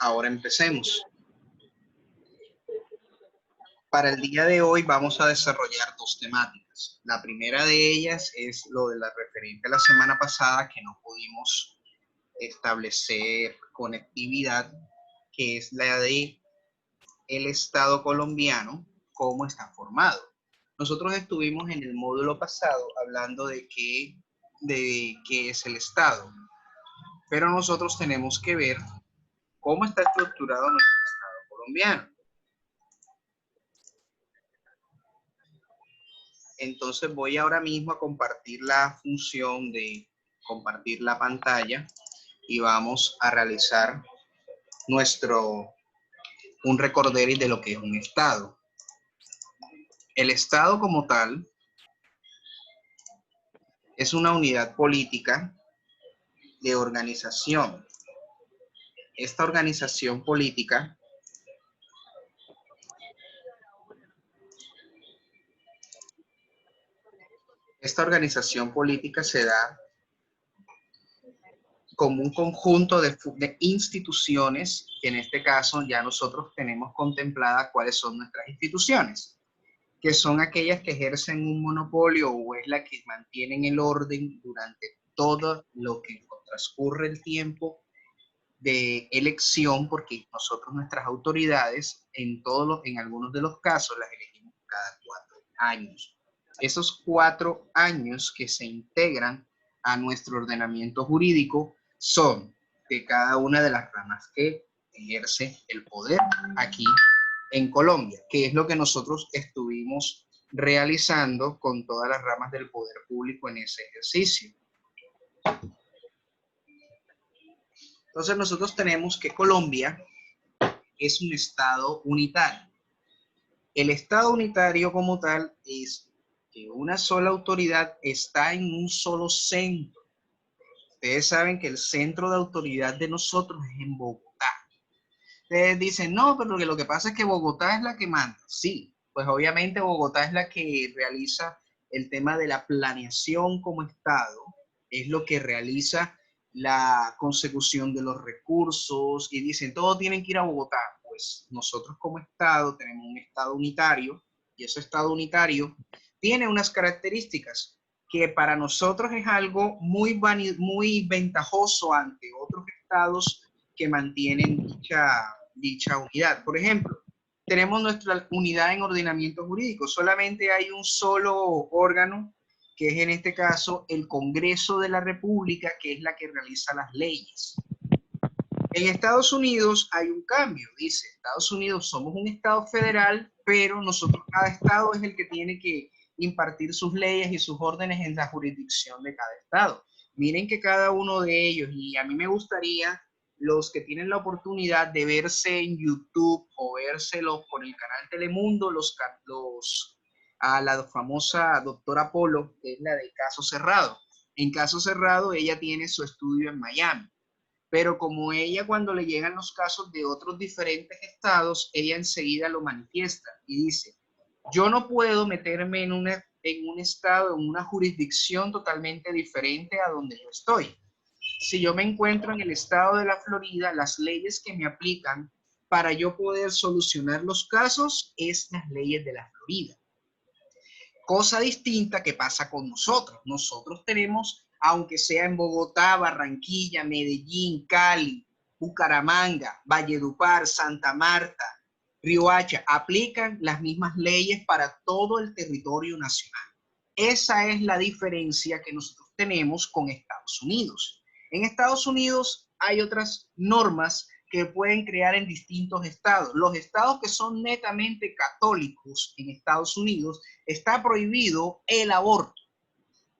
Ahora empecemos. Para el día de hoy vamos a desarrollar dos temáticas. La primera de ellas es lo de la referente a la semana pasada, que no pudimos establecer conectividad, que es la de el Estado colombiano, cómo está formado. Nosotros estuvimos en el módulo pasado hablando de qué es el Estado, pero nosotros tenemos que ver cómo está estructurado nuestro Estado colombiano. Entonces voy ahora mismo a compartir la función de compartir la pantalla y vamos a realizar un recorderis de lo que es un Estado. El Estado como tal es una unidad política de organización. Esta organización política se da como un conjunto de instituciones, que en este caso ya nosotros tenemos contempladas cuáles son nuestras instituciones, que son aquellas que ejercen un monopolio o es la que mantienen el orden durante todo lo que transcurre el tiempo de elección, porque nosotros nuestras autoridades en algunos de los casos las elegimos cada 4 años. Esos 4 años que se integran a nuestro ordenamiento jurídico son de cada una de las ramas que ejerce el poder aquí en Colombia, que es lo que nosotros estuvimos realizando con todas las ramas del poder público en ese ejercicio. Entonces nosotros tenemos que Colombia es un estado unitario. El estado unitario como tal es que una sola autoridad está en un solo centro. Ustedes saben que el centro de autoridad de nosotros es en Bogotá. Ustedes dicen, no, pero lo que pasa es que Bogotá es la que manda. Sí, pues obviamente Bogotá es la que realiza el tema de la planeación como estado, es lo que realiza la consecución de los recursos y dicen, todos tienen que ir a Bogotá. Pues nosotros como estado tenemos un estado unitario y ese estado unitario tiene unas características que para nosotros es algo muy ventajoso ante otros estados que mantienen dicha unidad. Por ejemplo, tenemos nuestra unidad en ordenamiento jurídico, solamente hay un solo órgano, que es en este caso el Congreso de la República, que es la que realiza las leyes. En Estados Unidos hay un cambio, dice, Estados Unidos somos un estado federal, pero cada estado es el que tiene que impartir sus leyes y sus órdenes en la jurisdicción de cada estado. Miren que cada uno de ellos, y a mí me gustaría los que tienen la oportunidad de verse en YouTube o vérselo por el canal Telemundo, a la famosa doctora Polo, que es la de Caso Cerrado. En Caso Cerrado ella tiene su estudio en Miami, pero como ella cuando le llegan los casos de otros diferentes estados, ella enseguida lo manifiesta y dice, yo no puedo meterme en un estado, en una jurisdicción totalmente diferente a donde yo estoy. Si yo me encuentro en el estado de la Florida, las leyes que me aplican para yo poder solucionar los casos es las leyes de la Florida. Cosa distinta que pasa con nosotros. Nosotros tenemos, aunque sea en Bogotá, Barranquilla, Medellín, Cali, Bucaramanga, Valledupar, Santa Marta, Riohacha, aplican las mismas leyes para todo el territorio nacional. Esa es la diferencia que nosotros tenemos con Estados Unidos. En Estados Unidos hay otras normas que pueden crear en distintos estados. Los estados que son netamente católicos en Estados Unidos, está prohibido el aborto.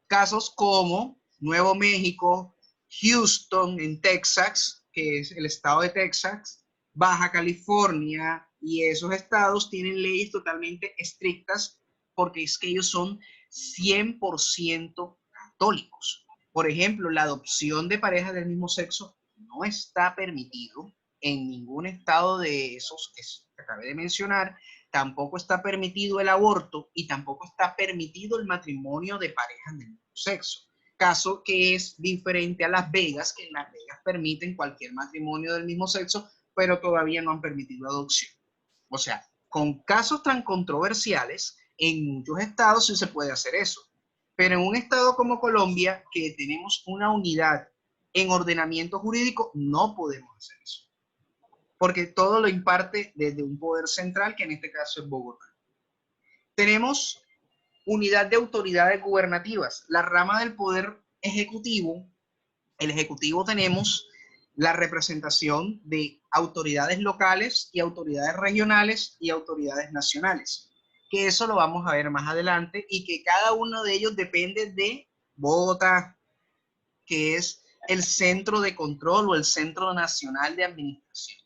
Casos como Nuevo México, Houston en Texas, que es el estado de Texas, Baja California, y esos estados tienen leyes totalmente estrictas porque es que ellos son 100% católicos. Por ejemplo, la adopción de parejas del mismo sexo no está permitido en ningún estado de esos que acabé de mencionar. Tampoco está permitido el aborto y tampoco está permitido el matrimonio de parejas del mismo sexo. Caso que es diferente a Las Vegas, que en Las Vegas permiten cualquier matrimonio del mismo sexo pero todavía no han permitido adopción. O sea, con casos tan controversiales, en muchos estados sí se puede hacer eso. Pero en un estado como Colombia, que tenemos una unidad en ordenamiento jurídico, no podemos hacer eso. Porque todo lo imparte desde un poder central, que en este caso es Bogotá. Tenemos unidad de autoridades gubernativas, la rama del poder ejecutivo. El ejecutivo tenemos la representación de autoridades locales y autoridades regionales y autoridades nacionales, que eso lo vamos a ver más adelante y que cada uno de ellos depende de Bogotá, que es el centro de control o el centro nacional de administración.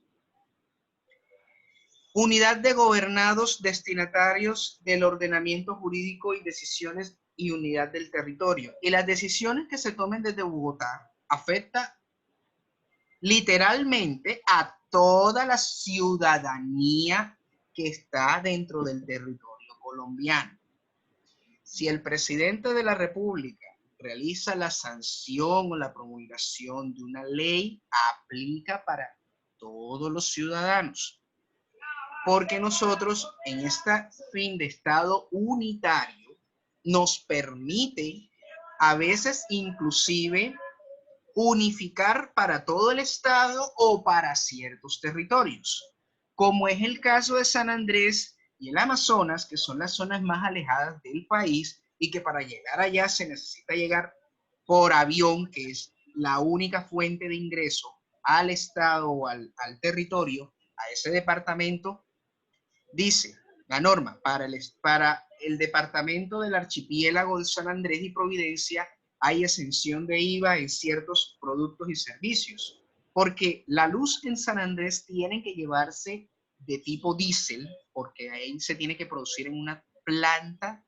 Unidad de gobernados destinatarios del ordenamiento jurídico y decisiones y unidad del territorio. Y las decisiones que se tomen desde Bogotá afectan literalmente a toda la ciudadanía que está dentro del territorio colombiano. Si el presidente de la República realiza la sanción o la promulgación de una ley, aplica para todos los ciudadanos. Porque nosotros en este fin de Estado unitario nos permite a veces inclusive unificar para todo el Estado o para ciertos territorios, como es el caso de San Andrés y el Amazonas, que son las zonas más alejadas del país y que para llegar allá se necesita llegar por avión, que es la única fuente de ingreso al Estado o al territorio, a ese departamento. Dice la norma, para el departamento del archipiélago de San Andrés y Providencia hay exención de IVA en ciertos productos y servicios, porque la luz en San Andrés tiene que llevarse de tipo diésel, porque ahí se tiene que producir en una planta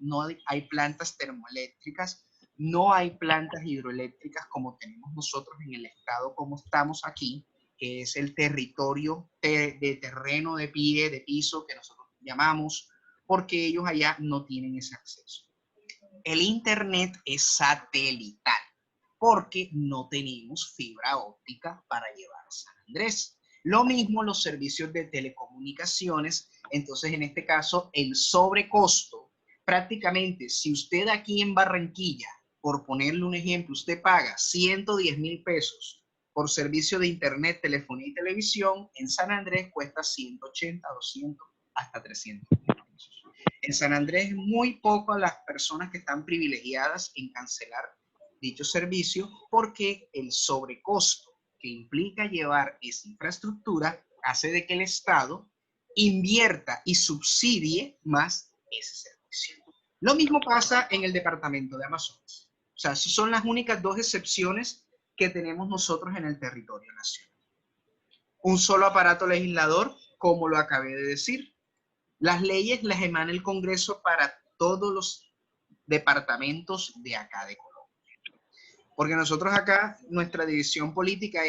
no hay plantas termoeléctricas, no hay plantas hidroeléctricas como tenemos nosotros en el estado como estamos aquí, que es el territorio de terreno de pie, de piso, que nosotros llamamos, porque ellos allá no tienen ese acceso. El internet es satelital, porque no tenemos fibra óptica para llevar a San Andrés. Lo mismo los servicios de telecomunicaciones, entonces en este caso el sobrecosto, prácticamente si usted aquí en Barranquilla, por ponerle un ejemplo, usted paga 110.000 pesos por servicio de internet, telefonía y televisión, en San Andrés cuesta 180, 200, hasta 300 pesos. En San Andrés muy poco las personas que están privilegiadas en cancelar dicho servicio porque el sobrecosto que implica llevar esa infraestructura hace de que el Estado invierta y subsidie más ese servicio. Lo mismo pasa en el departamento de Amazonas. O sea, son las únicas dos excepciones que tenemos nosotros en el territorio nacional. Un solo aparato legislador, como lo acabé de decir. Las leyes las emana el Congreso para todos los departamentos de acá de Colombia. Porque nosotros acá, nuestra división política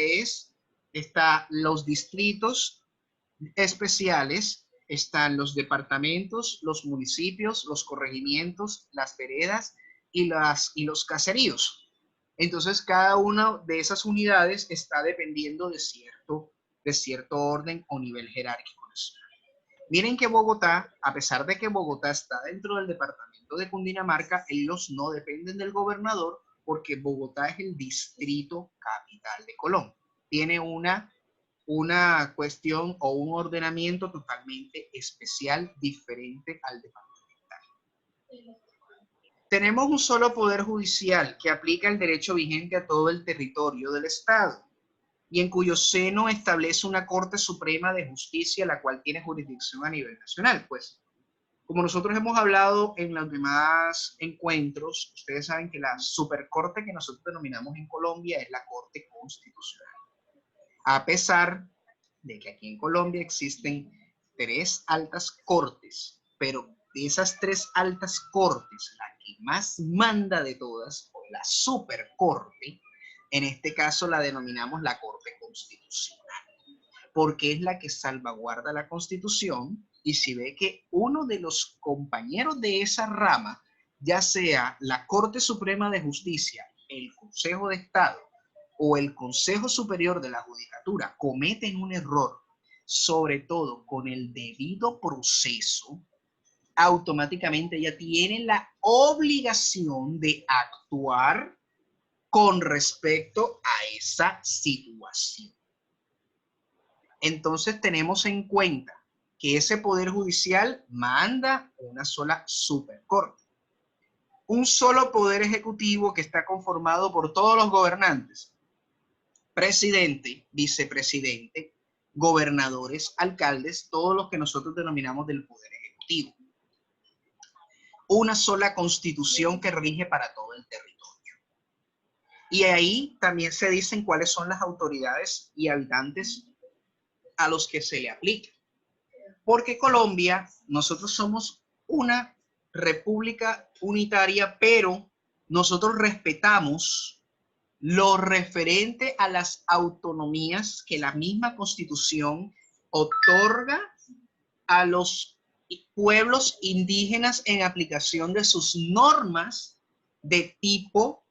está los distritos especiales, están los departamentos, los municipios, los corregimientos, las veredas y los caseríos. Entonces, cada una de esas unidades está dependiendo de cierto orden o nivel jerárquico nacional. Miren que Bogotá, a pesar de que Bogotá está dentro del departamento de Cundinamarca, ellos no dependen del gobernador porque Bogotá es el distrito capital de Colombia. Tiene una cuestión o un ordenamiento totalmente especial, diferente al departamental. Tenemos un solo poder judicial que aplica el derecho vigente a todo el territorio del Estado y en cuyo seno establece una Corte Suprema de Justicia, la cual tiene jurisdicción a nivel nacional. Pues, como nosotros hemos hablado en los demás encuentros, ustedes saben que la supercorte que nosotros denominamos en Colombia es la Corte Constitucional. A pesar de que aquí en Colombia existen 3 altas cortes, pero de esas 3 altas cortes, la que más manda de todas, o la supercorte, en este caso la denominamos la Corte Constitucional, porque es la que salvaguarda la Constitución, y si ve que uno de los compañeros de esa rama, ya sea la Corte Suprema de Justicia, el Consejo de Estado o el Consejo Superior de la Judicatura cometen un error, sobre todo con el debido proceso, automáticamente ya tienen la obligación de actuar con respecto a esa situación. Entonces tenemos en cuenta que ese Poder Judicial manda una sola supercorte. Un solo Poder Ejecutivo que está conformado por todos los gobernantes. Presidente, vicepresidente, gobernadores, alcaldes, todos los que nosotros denominamos del Poder Ejecutivo. Una sola constitución que rige para todo el territorio. Y ahí también se dicen cuáles son las autoridades y habitantes a los que se le aplica. Porque Colombia, nosotros somos una república unitaria, pero nosotros respetamos lo referente a las autonomías que la misma Constitución otorga a los pueblos indígenas en aplicación de sus normas de tipo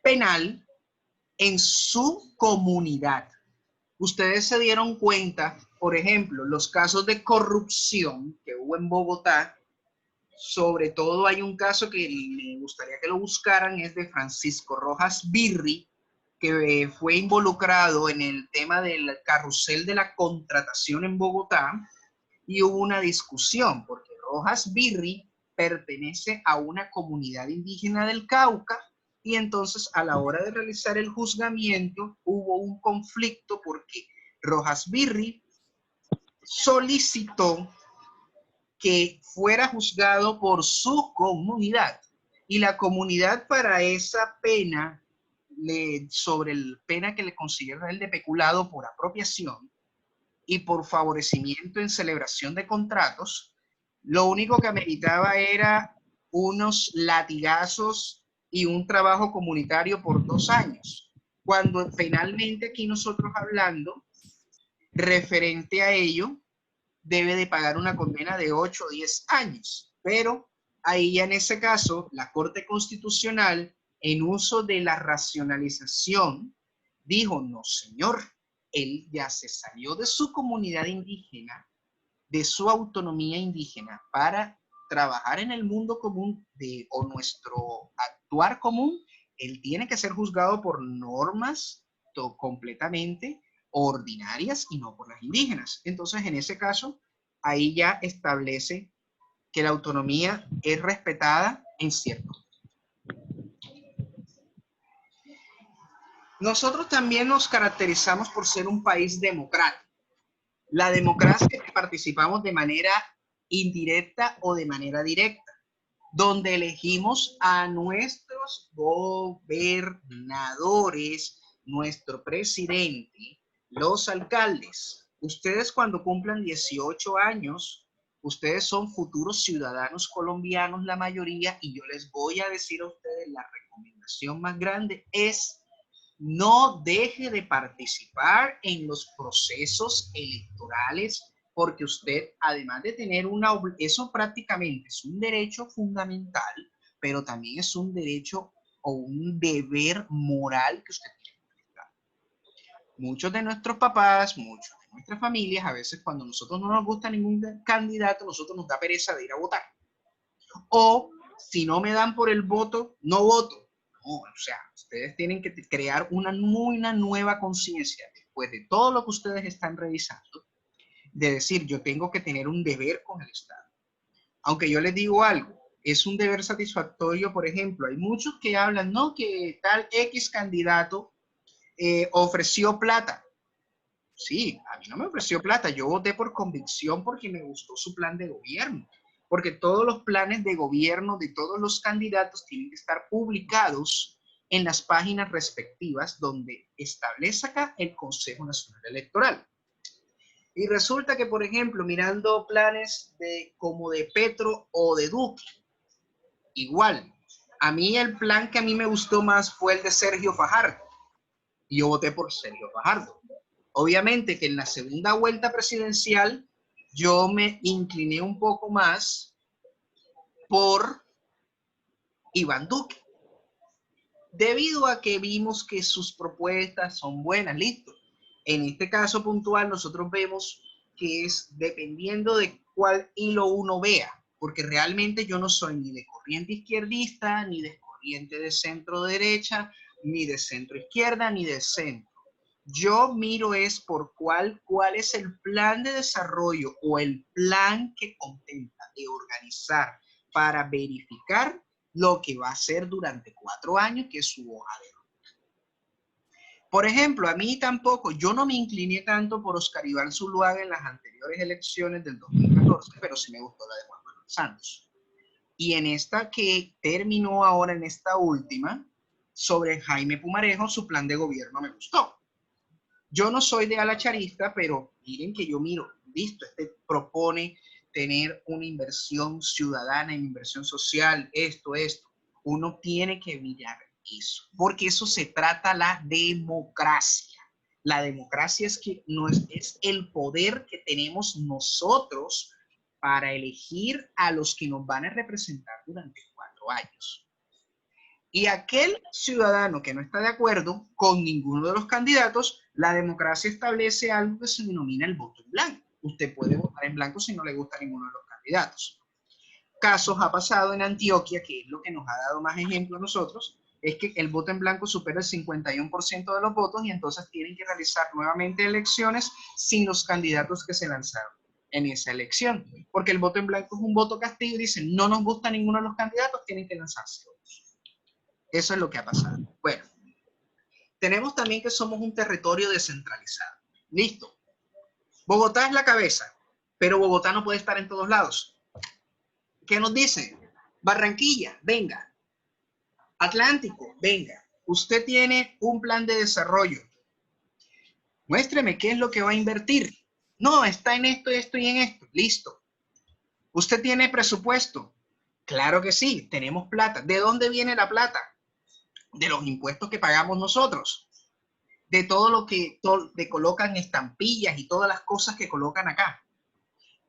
penal en su comunidad. Ustedes se dieron cuenta, por ejemplo, los casos de corrupción que hubo en Bogotá. Sobre todo hay un caso que me gustaría que lo buscaran, es de Francisco Rojas Birri, que fue involucrado en el tema del carrusel de la contratación en Bogotá, y hubo una discusión porque Rojas Birri pertenece a una comunidad indígena del Cauca, y entonces a la hora de realizar el juzgamiento hubo un conflicto porque Rojas Birri solicitó que fuera juzgado por su comunidad, y la comunidad para esa pena, sobre la pena que le consiguieron el de peculado por apropiación y por favorecimiento en celebración de contratos, lo único que ameritaba era unos latigazos y un trabajo comunitario por 2 años, cuando penalmente aquí nosotros hablando referente a ello debe de pagar una condena de 8 o 10 años. Pero ahí ya en ese caso, la Corte Constitucional, en uso de la racionalización, dijo, no señor, él ya se salió de su comunidad indígena, de su autonomía indígena, para trabajar en el mundo común o nuestro actuar común. Él tiene que ser juzgado por normas completamente ordinarias y no por las indígenas. Entonces, en ese caso, ahí ya establece que la autonomía es respetada en cierto. Nosotros también nos caracterizamos por ser un país democrático. La democracia es que participamos de manera indirecta o de manera directa, donde elegimos a nuestros gobernadores, nuestro presidente, los alcaldes. Ustedes cuando cumplan 18 años, ustedes son futuros ciudadanos colombianos la mayoría, y yo les voy a decir a ustedes, la recomendación más grande es: no deje de participar en los procesos electorales, porque usted, además de tener eso prácticamente es un derecho fundamental, pero también es un derecho o un deber moral que usted tiene que prestar. Muchos de nuestros papás, muchos de nuestras familias, a veces cuando nosotros no nos gusta ningún candidato, nosotros nos da pereza de ir a votar. O si no me dan por el voto, no voto. No, o sea, ustedes tienen que crear una nueva conciencia después de todo lo que ustedes están revisando, de decir, yo tengo que tener un deber con el Estado. Aunque yo les digo algo, es un deber satisfactorio. Por ejemplo, hay muchos que hablan, no, que tal X candidato ofreció plata. Sí, a mí no me ofreció plata, yo voté por convicción porque me gustó su plan de gobierno, porque todos los planes de gobierno de todos los candidatos tienen que estar publicados en las páginas respectivas donde establece acá el Consejo Nacional Electoral. Y resulta que, por ejemplo, mirando planes como de Petro o de Duque, igual, a mí el plan que a mí me gustó más fue el de Sergio Fajardo, y yo voté por Sergio Fajardo. Obviamente que en la segunda vuelta presidencial yo me incliné un poco más por Iván Duque. debido a que vimos que sus propuestas son buenas, listo. En este caso puntual nosotros vemos que es dependiendo de cuál hilo uno vea, porque realmente yo no soy ni de corriente izquierdista, ni de corriente de centro derecha, ni de centro izquierda, ni de centro. Yo miro es por cuál es el plan de desarrollo o el plan que contempla de organizar para verificar lo que va a hacer durante 4 años, que es su hoja de ruta. Por ejemplo, a mí tampoco, yo no me incliné tanto por Oscar Iván Zuluaga en las anteriores elecciones del 2014, pero sí me gustó la de Juan Manuel Santos. Y en esta que terminó ahora, en esta última, sobre Jaime Pumarejo, su plan de gobierno me gustó. Yo no soy de ala charista, pero miren que yo miro, listo, este propone tener una inversión ciudadana, inversión social, esto. Uno tiene que mirar eso, porque eso se trata la democracia. La democracia es que es el poder que tenemos nosotros para elegir a los que nos van a representar durante 4 años. Y aquel ciudadano que no está de acuerdo con ninguno de los candidatos, la democracia establece algo que se denomina el voto en blanco. Usted puede votar en blanco si no le gusta ninguno de los candidatos. Casos ha pasado en Antioquia, que es lo que nos ha dado más ejemplo a nosotros, es que el voto en blanco supera el 51% de los votos y entonces tienen que realizar nuevamente elecciones sin los candidatos que se lanzaron en esa elección. Porque el voto en blanco es un voto castigo y dicen, no nos gusta ninguno de los candidatos, tienen que lanzarse otros. Eso es lo que ha pasado. Bueno, tenemos también que somos un territorio descentralizado. Listo. Bogotá es la cabeza, pero Bogotá no puede estar en todos lados. ¿Qué nos dice? Barranquilla, venga. Atlántico, venga. Usted tiene un plan de desarrollo. Muéstreme qué es lo que va a invertir. No, está en esto, esto y en esto. Listo. ¿Usted tiene presupuesto? Claro que sí, tenemos plata. ¿De dónde viene la plata? De los impuestos que pagamos nosotros, de todo lo que te colocan estampillas y todas las cosas que colocan acá.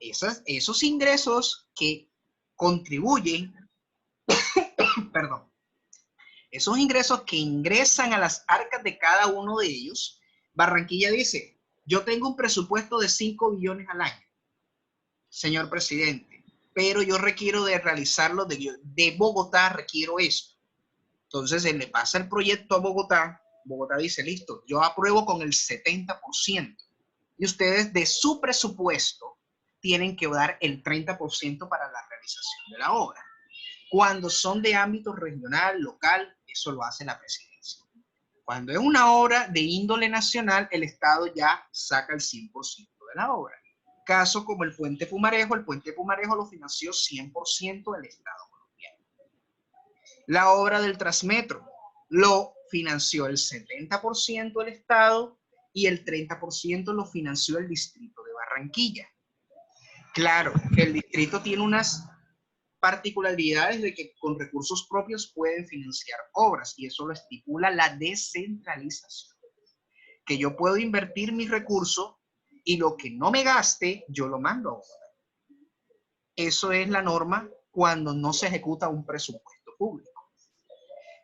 Esos ingresos que contribuyen, perdón, esos ingresos que ingresan a las arcas de cada uno de ellos, Barranquilla dice, yo tengo un presupuesto de 5 billones al año, señor presidente, pero yo requiero de realizarlo de Bogotá, requiero esto. Entonces se le pasa el proyecto a Bogotá. Bogotá dice, listo, yo apruebo con el 70%. Y ustedes de su presupuesto tienen que dar el 30% para la realización de la obra. Cuando son de ámbito regional, local, eso lo hace la presidencia. Cuando es una obra de índole nacional, el Estado ya saca el 100% de la obra. Caso como el Puente Pumarejo lo financió 100% del Estado. La obra del Transmetro lo financió el 70% del Estado y el 30% lo financió el distrito de Barranquilla. Claro, el distrito tiene unas particularidades de que con recursos propios pueden financiar obras y eso lo estipula la descentralización. Que yo puedo invertir mi recurso y lo que no me gaste, yo lo mando a Bogotá. Eso es la norma cuando no se ejecuta un presupuesto público.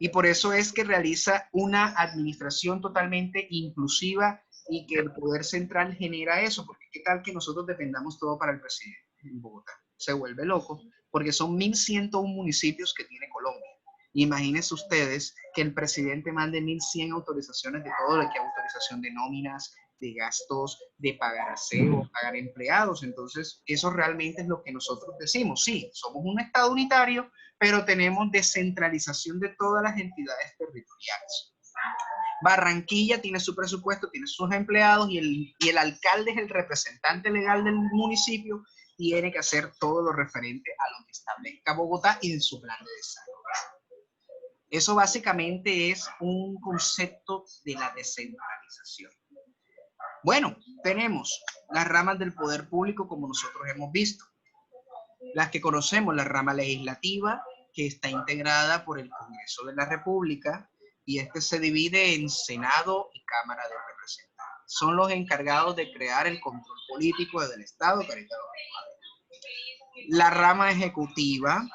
Y por eso es que realiza una administración totalmente inclusiva y que el poder central genera eso, porque qué tal que nosotros dependamos todo para el presidente en Bogotá. Se vuelve loco, porque son 1.101 municipios que tiene Colombia. Imagínense ustedes que el presidente mande 1.100 autorizaciones de todo, lo que autorización de nóminas, de gastos, de pagar aseo, pagar empleados. Entonces, eso realmente es lo que nosotros decimos. Sí, somos un Estado unitario, pero tenemos descentralización de todas las entidades territoriales. Barranquilla tiene su presupuesto, tiene sus empleados y el alcalde es el representante legal del municipio, tiene que hacer todo lo referente a lo que establezca Bogotá y en su plan de desarrollo. Eso básicamente es un concepto de la descentralización. Bueno, tenemos las ramas del poder público como nosotros hemos visto. Las que conocemos, la rama legislativa, que está integrada por el Congreso de la República, y este se divide en Senado y Cámara de Representantes. Son los encargados de crear el control político del Estado. La rama ejecutiva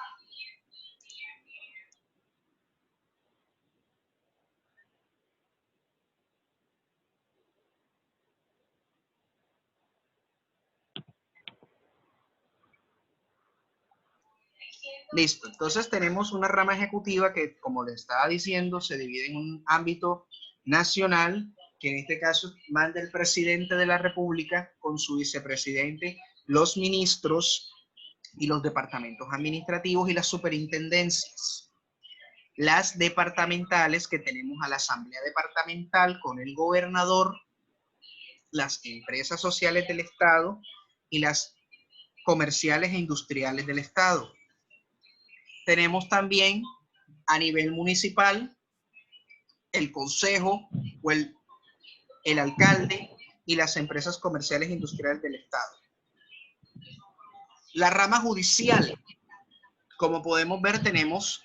Listo. Entonces tenemos una rama ejecutiva que, como le estaba diciendo, se divide en un ámbito nacional, que en este caso manda el presidente de la República con su vicepresidente, los ministros y los departamentos administrativos y las superintendencias. Las departamentales, que tenemos a la asamblea departamental con el gobernador, las empresas sociales del Estado y las comerciales e industriales del Estado. Tenemos también a nivel municipal el consejo o el alcalde y las empresas comerciales e industriales del Estado. La rama judicial, como podemos ver, tenemos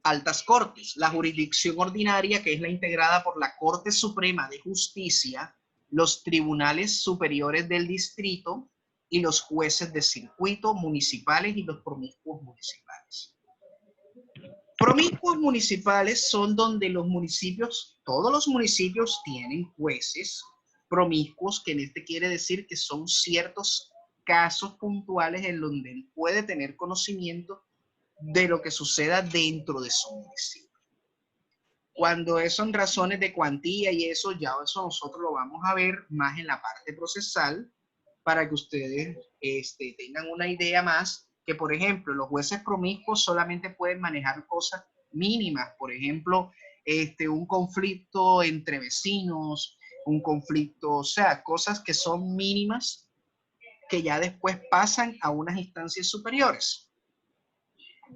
altas cortes, la jurisdicción ordinaria, que es la integrada por la Corte Suprema de Justicia, los tribunales superiores del distrito y los jueces de circuito municipales y los promiscuos municipales. Promiscuos municipales son donde los municipios, todos los municipios tienen jueces promiscuos, que en este quiere decir que son ciertos casos puntuales en donde él puede tener conocimiento de lo que suceda dentro de su municipio. Cuando son razones de cuantía y eso, ya eso nosotros lo vamos a ver más en la parte procesal, para que ustedes tengan una idea más, que por ejemplo los jueces promiscuos solamente pueden manejar cosas mínimas, por ejemplo, un conflicto entre vecinos, un conflicto, o sea, cosas que son mínimas que ya después pasan a unas instancias superiores.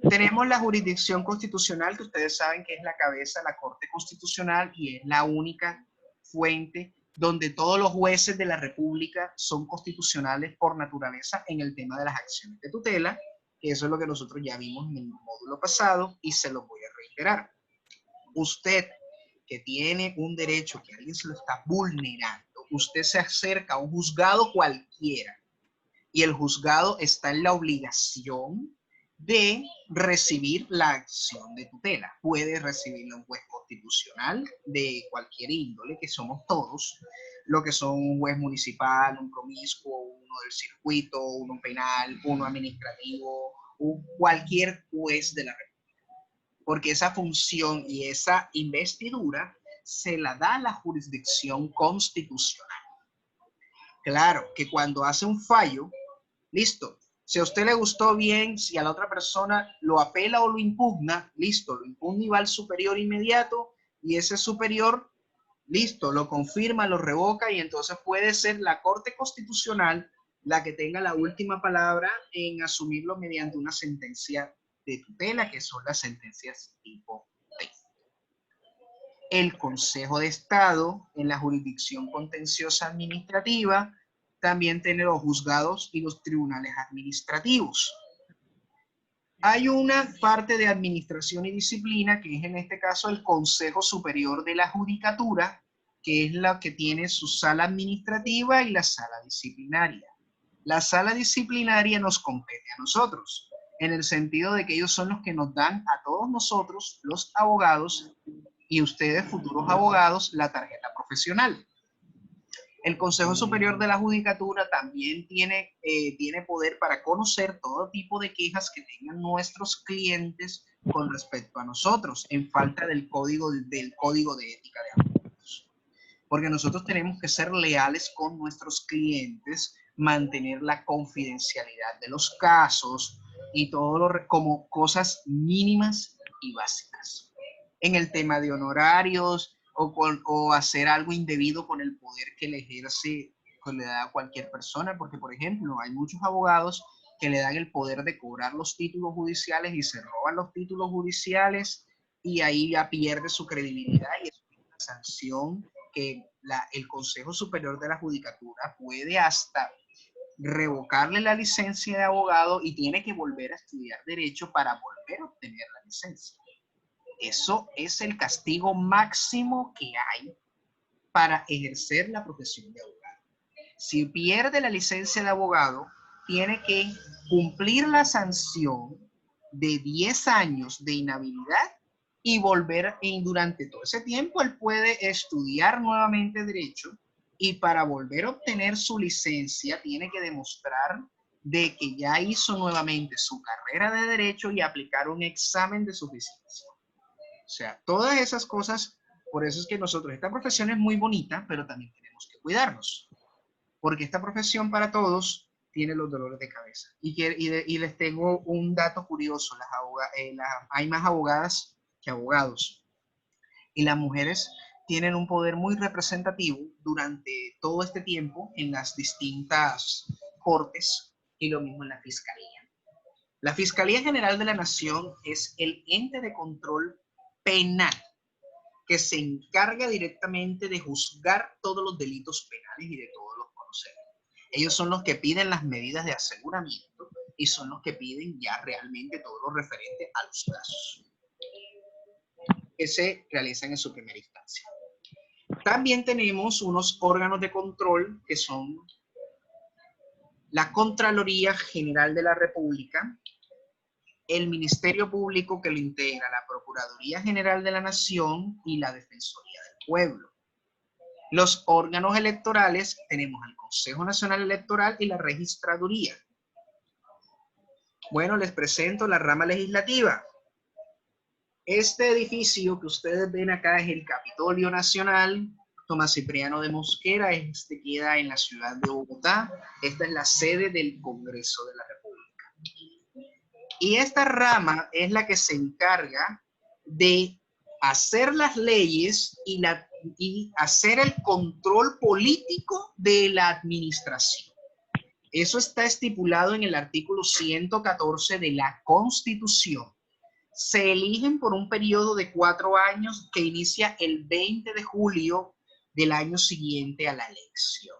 Tenemos la jurisdicción constitucional, que ustedes saben que es la cabeza de la Corte Constitucional y es la única fuente donde todos los jueces de la República son constitucionales por naturaleza en el tema de las acciones de tutela, que eso es lo que nosotros ya vimos en el módulo pasado y se lo voy a reiterar. Usted que tiene un derecho que alguien se lo está vulnerando, usted se acerca a un juzgado cualquiera y el juzgado está en la obligación de recibir la acción de tutela. Puede recibirla un juez constitucional de cualquier índole, que somos todos, lo que son un juez municipal, un promiscuo, uno del circuito, uno penal, uno administrativo, cualquier juez de la República. Porque esa función y esa investidura se la da la jurisdicción constitucional. Claro que cuando hace un fallo, listo. Si a usted le gustó bien, si a la otra persona lo apela o lo impugna, listo, lo impugna y va al superior inmediato y ese superior, listo, lo confirma, lo revoca y entonces puede ser la Corte Constitucional la que tenga la última palabra en asumirlo mediante una sentencia de tutela, que son las sentencias tipo T. El Consejo de Estado en la jurisdicción contenciosa administrativa, también tiene los juzgados y los tribunales administrativos. Hay una parte de administración y disciplina, que es en este caso el Consejo Superior de la Judicatura, que es la que tiene su sala administrativa y la sala disciplinaria. La sala disciplinaria nos compete a nosotros, en el sentido de que ellos son los que nos dan a todos nosotros, los abogados, y ustedes, futuros abogados, la tarjeta profesional. El Consejo Superior de la Judicatura también tiene poder para conocer todo tipo de quejas que tengan nuestros clientes con respecto a nosotros, en falta del código de ética de abogados. Porque nosotros tenemos que ser leales con nuestros clientes, mantener la confidencialidad de los casos y todo como cosas mínimas y básicas. En el tema de honorarios, o hacer algo indebido con el poder que le ejerce, que le da a cualquier persona, porque por ejemplo hay muchos abogados que le dan el poder de cobrar los títulos judiciales y se roban los títulos judiciales y ahí ya pierde su credibilidad y es una sanción que el Consejo Superior de la Judicatura puede hasta revocarle la licencia de abogado y tiene que volver a estudiar derecho para volver a obtener la licencia. Eso es el castigo máximo que hay para ejercer la profesión de abogado. Si pierde la licencia de abogado, tiene que cumplir la sanción de 10 años de inhabilidad y volver, y durante todo ese tiempo él puede estudiar nuevamente derecho y para volver a obtener su licencia tiene que demostrar de que ya hizo nuevamente su carrera de derecho y aplicar un examen de suficiencia. O sea, todas esas cosas, por eso es que nosotros, esta profesión es muy bonita, pero también tenemos que cuidarnos, porque esta profesión para todos tiene los dolores de cabeza. Y les tengo un dato curioso, hay más abogadas que abogados, y las mujeres tienen un poder muy representativo durante todo este tiempo en las distintas cortes y lo mismo en la fiscalía. La Fiscalía General de la Nación es el ente de control penal que se encarga directamente de juzgar todos los delitos penales y de todos los conocemos. Ellos son los que piden las medidas de aseguramiento y son los que piden ya realmente todo lo referente a los casos que se realizan en su primera instancia. También tenemos unos órganos de control que son la Contraloría General de la República, el Ministerio Público que lo integra, la Procuraduría General de la Nación y la Defensoría del Pueblo. Los órganos electorales tenemos al Consejo Nacional Electoral y la Registraduría. Bueno, les presento la rama legislativa. Este edificio que ustedes ven acá es el Capitolio Nacional Tomás Cipriano de Mosquera. Este queda en la ciudad de Bogotá. Esta es la sede del Congreso de la República. Y esta rama es la que se encarga de hacer las leyes y hacer el control político de la administración. Eso está estipulado en el artículo 114 de la Constitución. Se eligen por un periodo de 4 años que inicia el 20 de julio del año siguiente a la elección.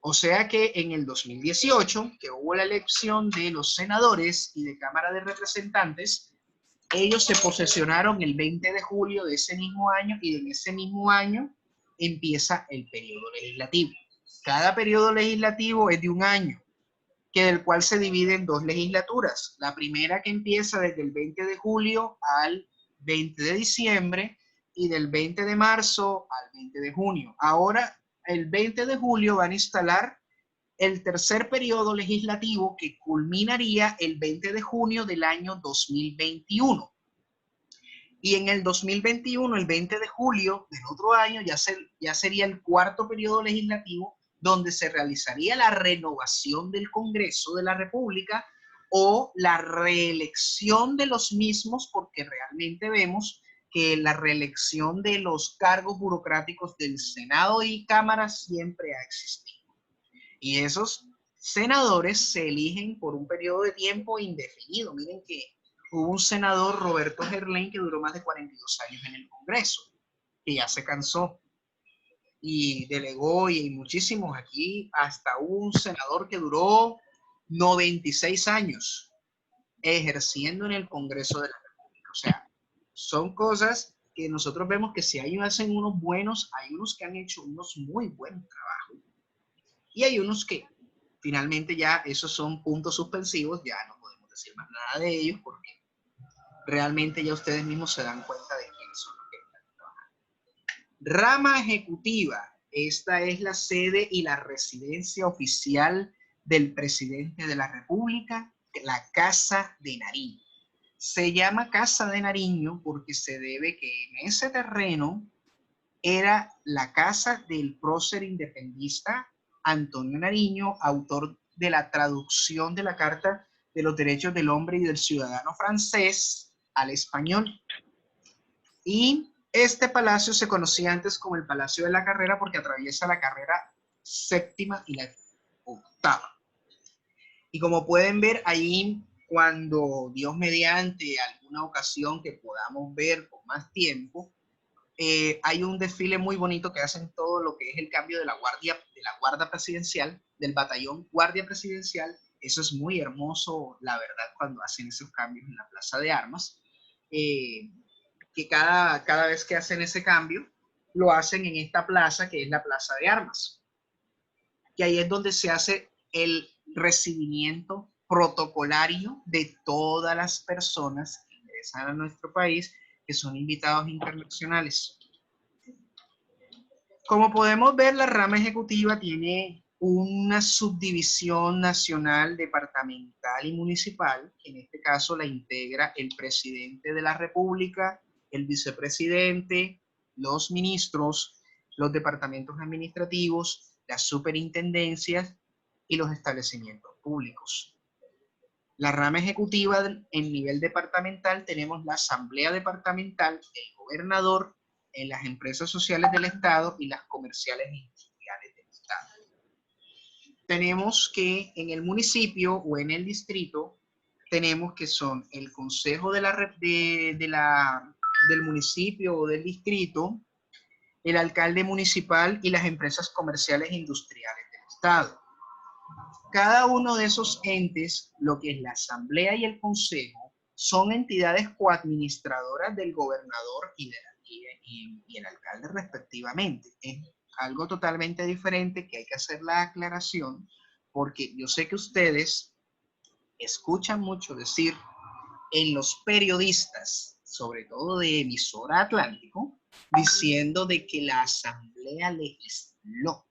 O sea que en el 2018, que hubo la elección de los senadores y de Cámara de Representantes, ellos se posesionaron el 20 de julio de ese mismo año y en ese mismo año empieza el periodo legislativo. Cada periodo legislativo es de 1 año, que del cual se divide en 2 legislaturas. La primera que empieza desde el 20 de julio al 20 de diciembre y del 20 de marzo al 20 de junio. Ahora, el 20 de julio van a instalar el tercer periodo legislativo que culminaría el 20 de junio del año 2021. Y en el 2021, el 20 de julio del otro año, ya sería el cuarto periodo legislativo donde se realizaría la renovación del Congreso de la República o la reelección de los mismos, porque realmente vemos que la reelección de los cargos burocráticos del Senado y Cámara siempre ha existido. Y esos senadores se eligen por un periodo de tiempo indefinido. Miren que hubo un senador, Roberto Gerlain, que duró más de 42 años en el Congreso, que ya se cansó y delegó, y hay muchísimos aquí, hasta un senador que duró 96 años ejerciendo en el Congreso de la República. O sea, son cosas que nosotros vemos que si hay hacen unos buenos, hay unos que han hecho unos muy buenos trabajos y hay unos que finalmente ya esos son puntos suspensivos, ya no podemos decir más nada de ellos porque realmente ya ustedes mismos se dan cuenta de quiénes son los que están trabajando. Rama ejecutiva. Esta es la sede y la residencia oficial del presidente de la República, la Casa de Nariño. Se llama Casa de Nariño porque se debe que en ese terreno era la casa del prócer independentista Antonio Nariño, autor de la traducción de la Carta de los Derechos del Hombre y del Ciudadano francés al español. Y este palacio se conocía antes como el Palacio de la Carrera porque atraviesa la carrera 7ª y la 8ª. Y como pueden ver ahí, cuando Dios mediante alguna ocasión que podamos ver con más tiempo, hay un desfile muy bonito que hacen todo lo que es el cambio de la guardia presidencial, del batallón guardia presidencial. Eso es muy hermoso, la verdad, cuando hacen esos cambios en la Plaza de Armas. Que cada vez que hacen ese cambio, lo hacen en esta plaza, que es la Plaza de Armas. Que ahí es donde se hace el recibimiento protocolario de todas las personas que ingresan a nuestro país, que son invitados internacionales. Como podemos ver, la rama ejecutiva tiene una subdivisión nacional, departamental y municipal, que en este caso la integra el presidente de la República, el vicepresidente, los ministros, los departamentos administrativos, las superintendencias y los establecimientos públicos. La rama ejecutiva en nivel departamental tenemos la asamblea departamental, el gobernador, en las empresas sociales del Estado y las comerciales e industriales del Estado. Tenemos que en el municipio o en el distrito tenemos que son el consejo del municipio o del distrito, el alcalde municipal y las empresas comerciales e industriales del Estado. Cada uno de esos entes, lo que es la asamblea y el consejo, son entidades coadministradoras del gobernador y el alcalde respectivamente. Es algo totalmente diferente que hay que hacer la aclaración, porque yo sé que ustedes escuchan mucho decir en los periodistas, sobre todo de emisora Atlántico, diciendo de que la asamblea legisló.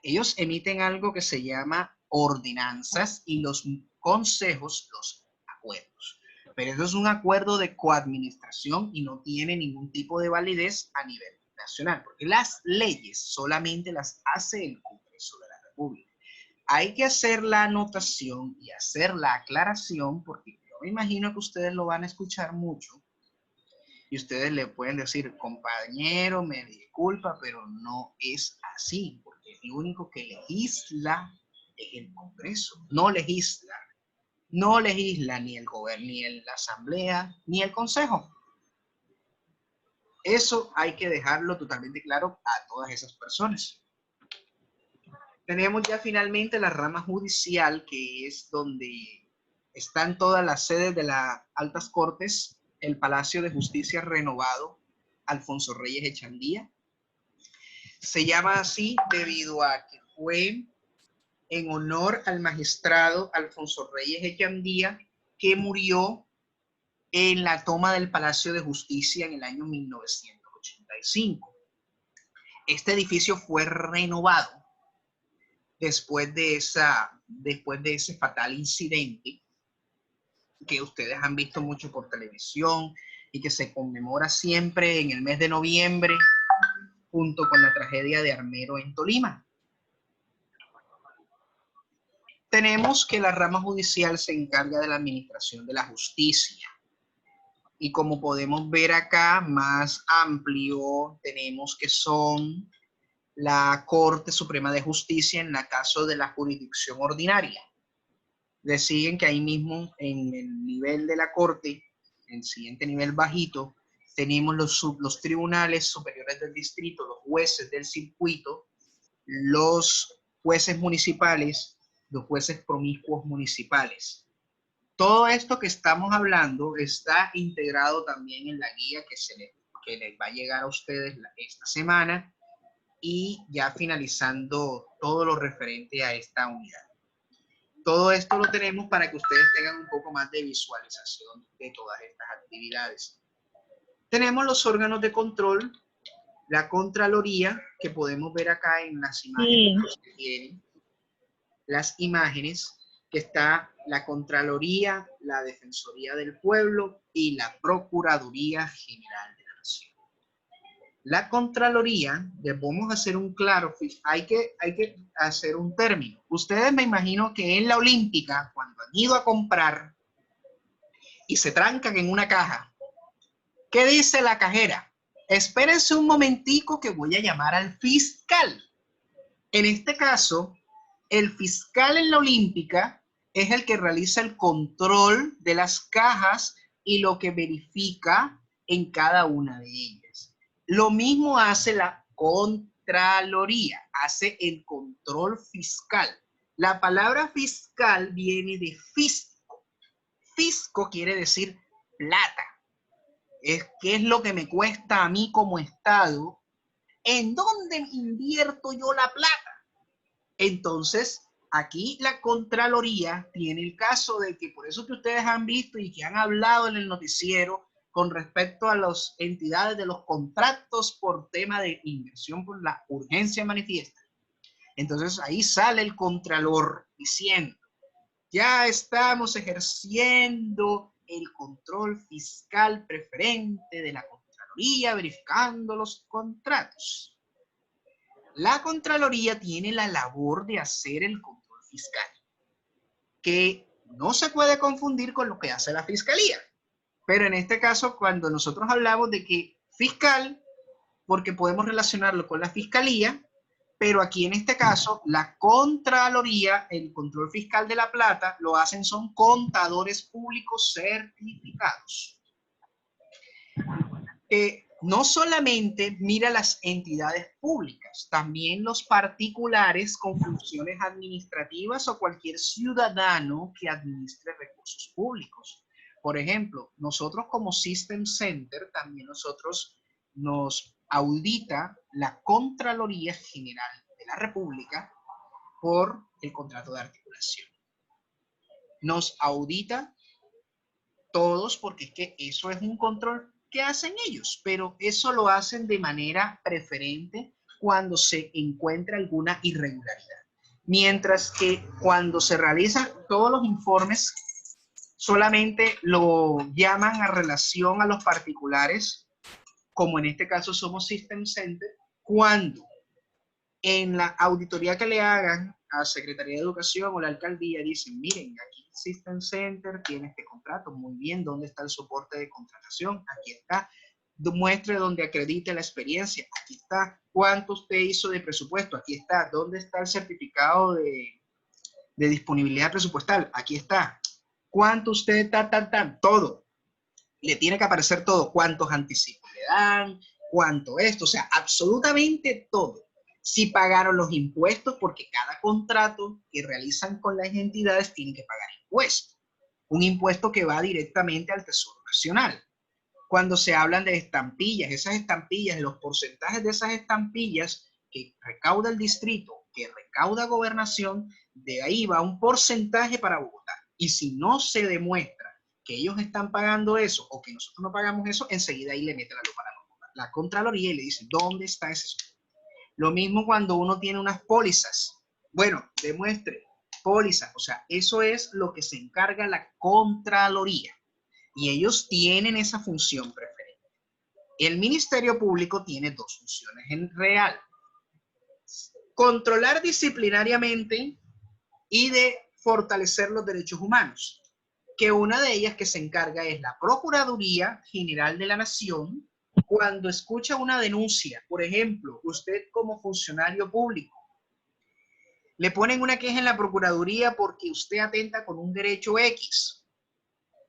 Ellos emiten algo que se llama ordenanzas y los consejos, los acuerdos. Pero eso es un acuerdo de coadministración y no tiene ningún tipo de validez a nivel nacional, porque las leyes solamente las hace el Congreso de la República. Hay que hacer la anotación y hacer la aclaración, porque yo me imagino que ustedes lo van a escuchar mucho y ustedes le pueden decir, compañero, me disculpa, pero no es así, porque el único que legisla es el Congreso, no legisla ni el gobierno, ni la asamblea, ni el consejo. Eso hay que dejarlo totalmente claro a todas esas personas. Tenemos ya finalmente la rama judicial, que es donde están todas las sedes de las altas cortes, el Palacio de Justicia renovado, Alfonso Reyes Echandía. Se llama así debido a que fue en honor al magistrado Alfonso Reyes Echandía, que murió en la toma del Palacio de Justicia en el año 1985. Este edificio fue renovado después de ese fatal incidente que ustedes han visto mucho por televisión y que se conmemora siempre en el mes de noviembre junto con la tragedia de Armero en Tolima. Tenemos que la rama judicial se encarga de la administración de la justicia. Y como podemos ver acá, más amplio, tenemos que son la Corte Suprema de Justicia en el caso de la jurisdicción ordinaria. Le siguen que ahí mismo en el nivel de la Corte, en el siguiente nivel bajito, tenemos los tribunales superiores del distrito, los jueces del circuito, los jueces municipales, los jueces promiscuos municipales. Todo esto que estamos hablando está integrado también en la guía que les va a llegar a ustedes esta semana y ya finalizando todo lo referente a esta unidad. Todo esto lo tenemos para que ustedes tengan un poco más de visualización de todas estas actividades. Tenemos los órganos de control, la Contraloría, que podemos ver acá en las imágenes que tienen, las imágenes, que está la Contraloría, la Defensoría del Pueblo y la Procuraduría General de la Nación. La Contraloría, les vamos a hacer un claro, hay que hacer un término. Ustedes me imagino que en la Olímpica, cuando han ido a comprar y se trancan en una caja, ¿qué dice la cajera? Espérense un momentico que voy a llamar al fiscal. En este caso, el fiscal en la Olímpica es el que realiza el control de las cajas y lo que verifica en cada una de ellas. Lo mismo hace la Contraloría, hace el control fiscal. La palabra fiscal viene de fisco. Fisco quiere decir plata. ¿Qué es lo que me cuesta a mí como Estado? ¿En dónde invierto yo la plata? Entonces, aquí la Contraloría tiene el caso de que, por eso que ustedes han visto y que han hablado en el noticiero con respecto a las entidades de los contratos por tema de inversión por la urgencia manifiesta. Entonces ahí sale el Contralor diciendo, ya estamos ejerciendo el control fiscal preferente de la Contraloría, verificando los contratos. La Contraloría tiene la labor de hacer el control fiscal, que no se puede confundir con lo que hace la Fiscalía. Pero en este caso, cuando nosotros hablamos de que fiscal, porque podemos relacionarlo con la Fiscalía, pero aquí en este caso, la Contraloría, el control fiscal de la plata, lo hacen son contadores públicos certificados. No solamente mira las entidades públicas, también los particulares con funciones administrativas o cualquier ciudadano que administre recursos públicos. Por ejemplo, nosotros como System Center, también nosotros nos audita la Contraloría General de la República por el contrato de articulación. Nos audita todos porque es que eso es un control que hacen ellos, pero eso lo hacen de manera preferente cuando se encuentra alguna irregularidad. Mientras que cuando se realizan todos los informes, solamente lo llaman a relación a los particulares, como en este caso somos System Center, cuando en la auditoría que le hagan a Secretaría de Educación o la alcaldía dicen, miren, aquí System Center tiene este contrato, muy bien, ¿dónde está el soporte de contratación? Aquí está, muestre donde acredite la experiencia, aquí está, ¿cuánto usted hizo de presupuesto? Aquí está, ¿dónde está el certificado de disponibilidad presupuestal? Aquí está, ¿cuánto usted todo? Le tiene que aparecer todo, cuántos anticipos le dan, cuánto esto, o sea, absolutamente todo. Si pagaron los impuestos, porque cada contrato que realizan con las entidades tiene que pagar impuestos. Un impuesto que va directamente al Tesoro Nacional. Cuando se hablan de estampillas, esas estampillas, los porcentajes de esas estampillas que recauda el distrito, que recauda Gobernación, de ahí va un porcentaje para Bogotá. Y si no se demuestra que ellos están pagando eso o que nosotros no pagamos eso, enseguida ahí le mete la lupa a la Contraloría y le dice, ¿dónde está ese soporte? Lo mismo cuando uno tiene unas pólizas. Bueno, demuestre pólizas. O sea, eso es lo que se encarga la Contraloría. Y ellos tienen esa función preferente. El Ministerio Público tiene dos funciones en real. Controlar disciplinariamente y de fortalecer los derechos humanos. Que una de ellas que se encarga es la Procuraduría General de la Nación, cuando escucha una denuncia, por ejemplo, usted como funcionario público, le ponen una queja en la Procuraduría porque usted atenta con un derecho X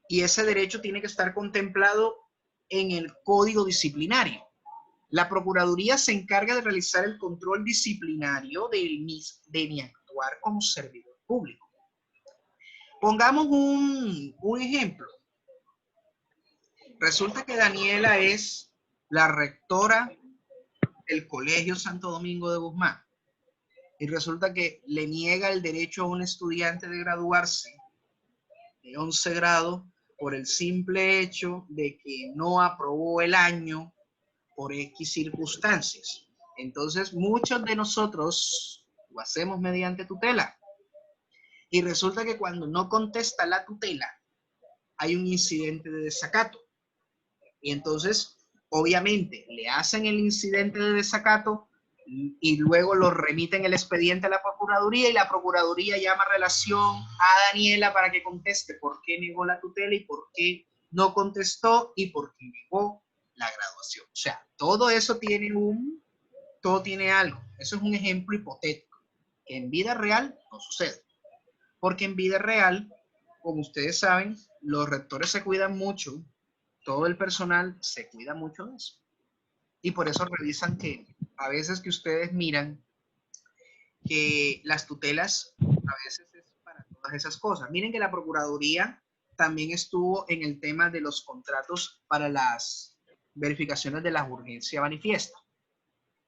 y ese derecho tiene que estar contemplado en el Código Disciplinario. La Procuraduría se encarga de realizar el control disciplinario de mi actuar como servidor público. Pongamos un ejemplo. Resulta que Daniela es la rectora del Colegio Santo Domingo de Guzmán y resulta que le niega el derecho a un estudiante de graduarse de 11 grado por el simple hecho de que no aprobó el año por X circunstancias. Entonces, muchos de nosotros lo hacemos mediante tutela y resulta que cuando no contesta la tutela hay un incidente de desacato. Y entonces, obviamente, le hacen el incidente de desacato y luego lo remiten el expediente a la Procuraduría y la Procuraduría llama a relación a Daniela para que conteste por qué negó la tutela y por qué no contestó y por qué negó la graduación. O sea, todo eso todo tiene algo. Eso es un ejemplo hipotético, que en vida real no sucede. Porque en vida real, como ustedes saben, los rectores se cuidan mucho, todo el personal se cuida mucho de eso. Y por eso revisan que a veces que ustedes miran que las tutelas a veces es para todas esas cosas. Miren que la Procuraduría también estuvo en el tema de los contratos para las verificaciones de la urgencia manifiesta.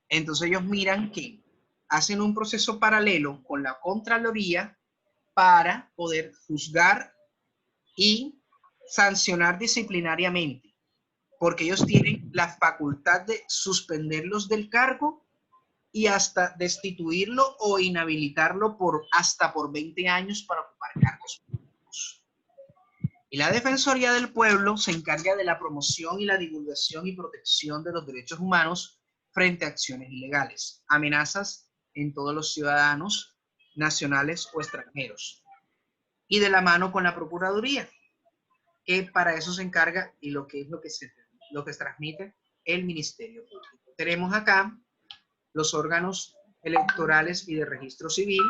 Entonces ellos miran que hacen un proceso paralelo con la Contraloría para poder juzgar y sancionar disciplinariamente, porque ellos tienen la facultad de suspenderlos del cargo y hasta destituirlo o inhabilitarlo hasta por 20 años para ocupar cargos públicos. Y la Defensoría del Pueblo se encarga de la promoción y la divulgación y protección de los derechos humanos frente a acciones ilegales, amenazas en todos los ciudadanos nacionales o extranjeros. Y de la mano con la Procuraduría, que para eso se encarga y lo que se transmite el Ministerio Público. Tenemos acá los órganos electorales y de registro civil,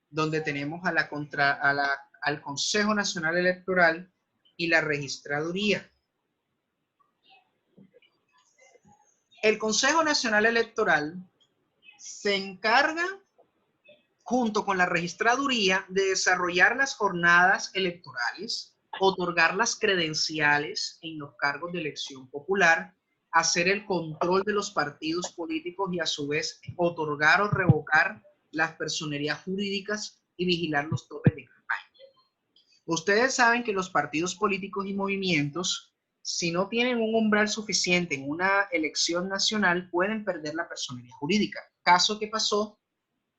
donde tenemos al Consejo Nacional Electoral y la Registraduría. El Consejo Nacional Electoral se encarga, junto con la Registraduría, de desarrollar las jornadas electorales, otorgar las credenciales en los cargos de elección popular, hacer el control de los partidos políticos y a su vez otorgar o revocar las personerías jurídicas y vigilar los topes de campaña. Ustedes saben que los partidos políticos y movimientos, si no tienen un umbral suficiente en una elección nacional, pueden perder la personería jurídica. Caso que pasó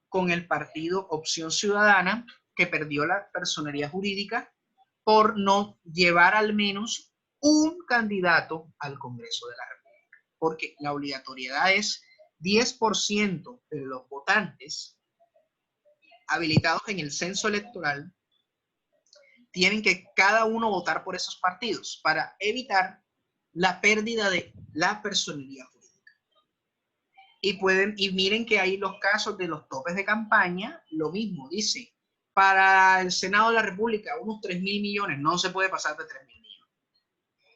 con el partido Opción Ciudadana, que perdió la personería jurídica por no llevar al menos un candidato al Congreso de la República, porque la obligatoriedad es 10% de los votantes habilitados en el censo electoral tienen que cada uno votar por esos partidos para evitar la pérdida de la personería jurídica. Y miren que hay los casos de los topes de campaña, lo mismo, dice, para el Senado de la República, unos 3.000 millones, no se puede pasar de 3.000 millones.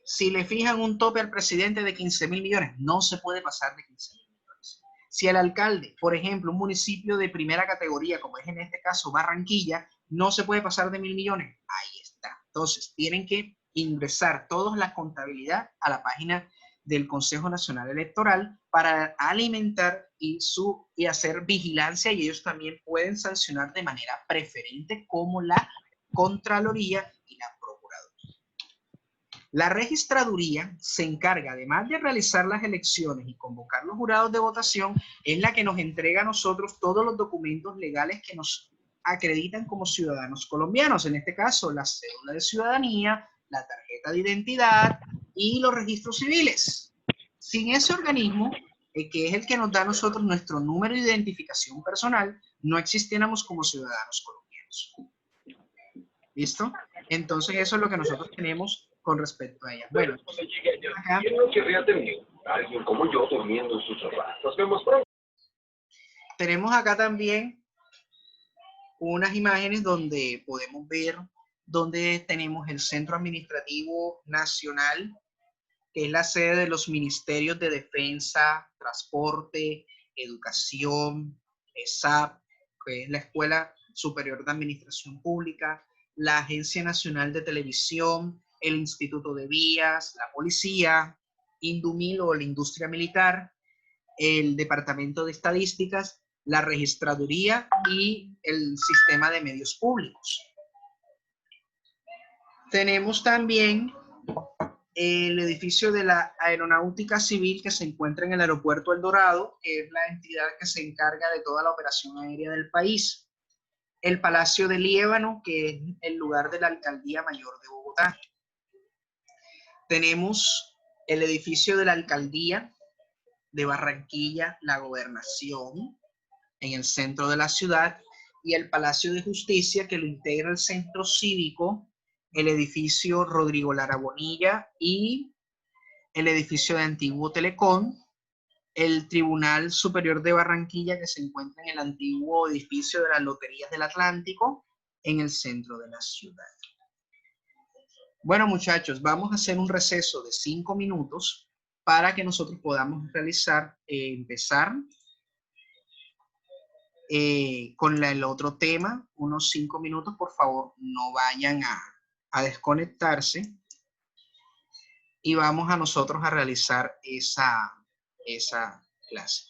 Si le fijan un tope al presidente de 15.000 millones, no se puede pasar de 15.000 millones. Si el alcalde, por ejemplo, un municipio de primera categoría, como es en este caso Barranquilla, no se puede pasar de 1.000 millones, ahí está. Entonces, tienen que ingresar todos la contabilidad a la página del Consejo Nacional Electoral para alimentar y hacer vigilancia, y ellos también pueden sancionar de manera preferente como la Contraloría y la Procuraduría. La Registraduría se encarga, además de realizar las elecciones y convocar los jurados de votación, es la que nos entrega a nosotros todos los documentos legales que nos acreditan como ciudadanos colombianos, en este caso la cédula de ciudadanía, la tarjeta de identidad y los registros civiles. Sin ese organismo, que es el que nos da a nosotros nuestro número de identificación personal, no existiéramos como ciudadanos colombianos. ¿Listo? Entonces eso es lo que nosotros tenemos con respecto a ella. Bueno, acá, ¿quién no querría tener a alguien como yo durmiendo en su sofá? Nos vemos pronto. Tenemos acá también unas imágenes donde podemos ver donde tenemos el Centro Administrativo Nacional, que es la sede de los ministerios de Defensa, Transporte, Educación, ESAP, que es la Escuela Superior de Administración Pública, la Agencia Nacional de Televisión, el Instituto de Vías, la Policía, Indumil o la Industria Militar, el Departamento de Estadísticas, la Registraduría y el Sistema de Medios Públicos. Tenemos también el edificio de la Aeronáutica Civil que se encuentra en el Aeropuerto El Dorado, que es la entidad que se encarga de toda la operación aérea del país. El Palacio de Líbano, que es el lugar de la Alcaldía Mayor de Bogotá. Tenemos el edificio de la Alcaldía de Barranquilla, la Gobernación, en el centro de la ciudad, y el Palacio de Justicia, que lo integra el Centro Cívico, el edificio Rodrigo Lara Bonilla y el edificio de Antiguo Telecom, el Tribunal Superior de Barranquilla, que se encuentra en el antiguo edificio de las Loterías del Atlántico, en el centro de la ciudad. Bueno, muchachos, vamos a hacer un receso de 5 minutos para que nosotros podamos empezar con el otro tema. Unos 5 minutos, por favor, no vayan a desconectarse. Y vamos a nosotros a realizar esa clase.